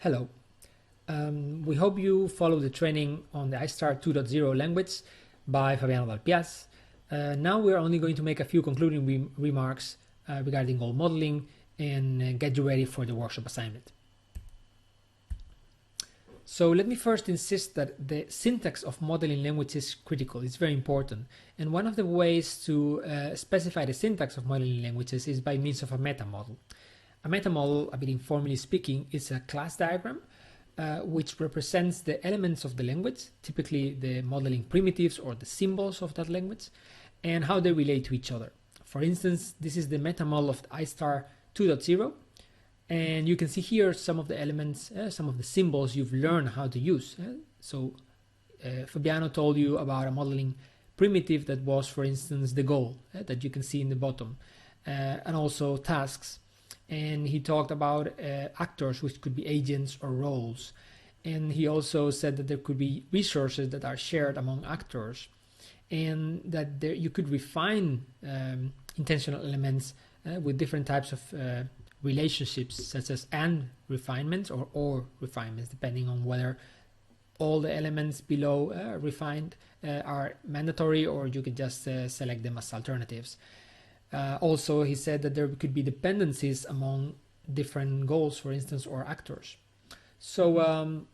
Hello. We hope you follow the training on the iStar 2.0 language by Fabiano Valpiaz. Now we're only going to make a few concluding remarks regarding goal modeling and get you ready for the workshop assignment. So let me first insist that the syntax of modeling language is critical. It's very important. And one of the ways to specify the syntax of modeling languages is by means of a meta model. A meta model, a bit informally speaking, is a class diagram which represents the elements of the language, typically the modeling primitives or the symbols of that language, and how they relate to each other. For instance, this is the meta model of the iStar 2.0. And you can see here some of the elements, some of the symbols you've learned how to use. Fabiano told you about a modeling primitive that was, for instance, the goal that you can see in the bottom, and also tasks. And he talked about actors, which could be agents or roles. And he also said that there could be resources that are shared among actors, and that you could refine intentional elements with different types of relationships, such as and refinements or refinements, depending on whether all the elements below refined are mandatory, or you could just select them as alternatives. Also, he said that there could be dependencies among different goals, for instance, or actors. So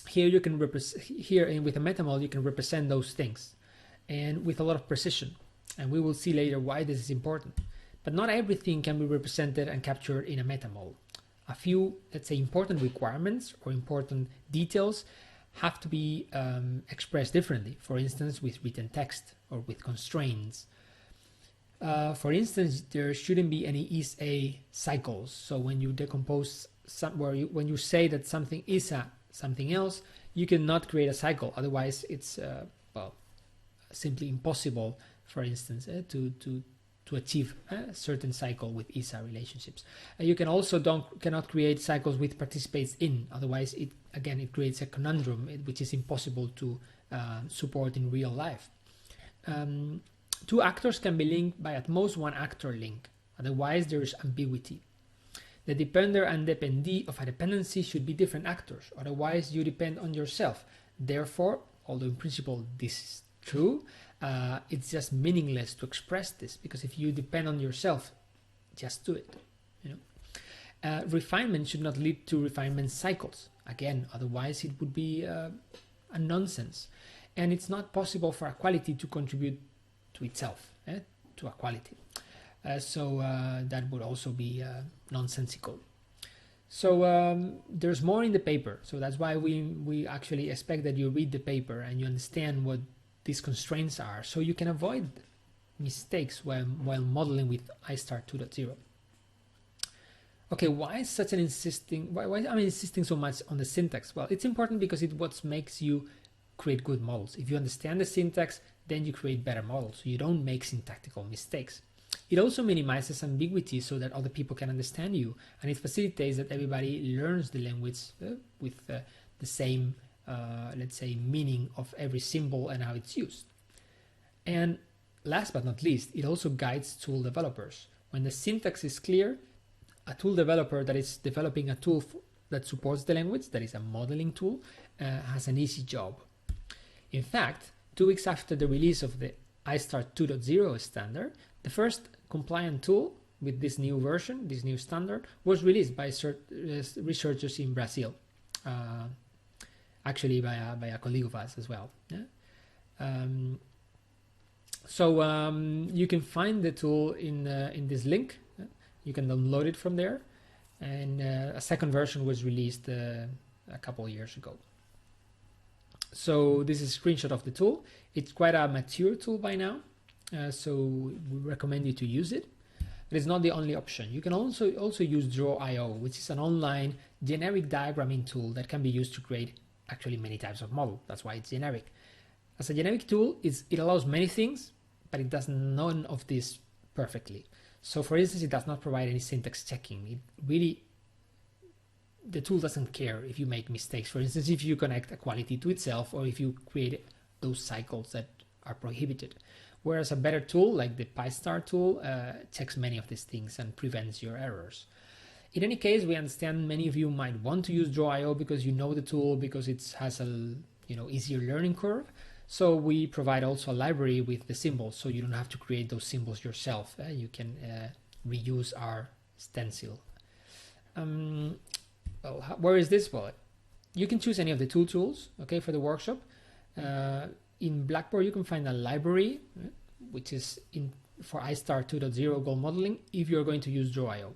here you can with a meta model you can represent those things, and with a lot of precision. And we will see later why this is important. But not everything can be represented and captured in a meta model. A few, let's say, important requirements or important details have to be expressed differently. For instance, with written text or with constraints. For instance, there shouldn't be any is-a cycles. So when you decompose when you say that something is something else, you cannot create a cycle. Otherwise, it's simply impossible. For instance, to achieve a certain cycle with ISA relationships. You can also cannot create cycles with participates in. Otherwise, it creates a conundrum which is impossible to support in real life. Two actors can be linked by at most one actor link. Otherwise, there is ambiguity. The depender and dependee of a dependency should be different actors. Otherwise, you depend on yourself. Therefore, although in principle this is true, it's just meaningless to express this, because if you depend on yourself, just do it. Refinement should not lead to refinement cycles. Again, otherwise it would be a nonsense. And it's not possible for a quality to contribute to itself, to a quality. So that would also be nonsensical. So there's more in the paper. So that's why we actually expect that you read the paper and you understand what these constraints are, so you can avoid mistakes while modeling with iStar 2.0. Okay, why am I insisting so much on the syntax? Well, it's important because it's what makes you create good models. If you understand the syntax, then you create better models, so you don't make syntactical mistakes. It also minimizes ambiguity so that other people can understand you, and it facilitates that everybody learns the language with the same let's say, meaning of every symbol and how it's used. And last but not least, it also guides tool developers. When the syntax is clear, a tool developer that is developing a tool that supports the language, that is a modeling tool, has an easy job. In fact, 2 weeks after the release of the iStar 2.0 standard, the first compliant tool with this new version, this new standard, was released by researchers in Brazil. Actually by a colleague of us as well. You can find the tool in this link. You can download it from there, and a second version was released a couple of years ago. So this is a screenshot of the tool. It's quite a mature tool by now, so we recommend you to use it. But it's not the only option. You can also use Draw.io, which is an online generic diagramming tool that can be used to create actually many types of model. That's why it's generic. As a generic tool, it allows many things, but it does none of this perfectly. So for instance, it does not provide any syntax checking. The tool doesn't care if you make mistakes. For instance, if you connect a quality to itself, or if you create those cycles that are prohibited. Whereas a better tool like the PyStar tool checks many of these things and prevents your errors. In any case, we understand many of you might want to use Draw.io because you know the tool, because it has a easier learning curve. So we provide also a library with the symbols, so you don't have to create those symbols yourself. You can reuse our stencil. Well, where is this? Well, you can choose any of the two tools, okay, for the workshop. In Blackboard, you can find a library, which is for iStar 2.0 goal modeling if you're going to use Draw.io.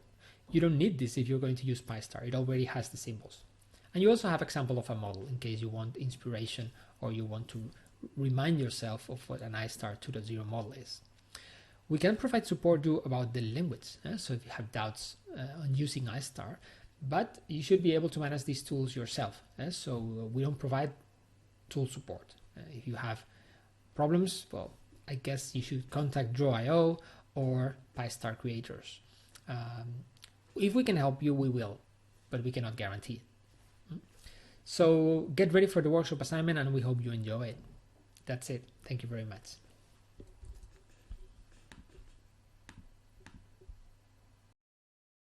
You don't need this if you're going to use PyStar. It already has the symbols. And you also have example of a model in case you want inspiration or you want to remind yourself of what an iStar 2.0 model is. We can provide support too about the language, so if you have doubts on using iStar, but you should be able to manage these tools yourself. So we don't provide tool support. If you have problems, well, I guess you should contact Draw.io or PyStar creators. If we can help you, we will, but we cannot guarantee it. So get ready for the workshop assignment, and we hope you enjoy it. That's it. Thank you very much.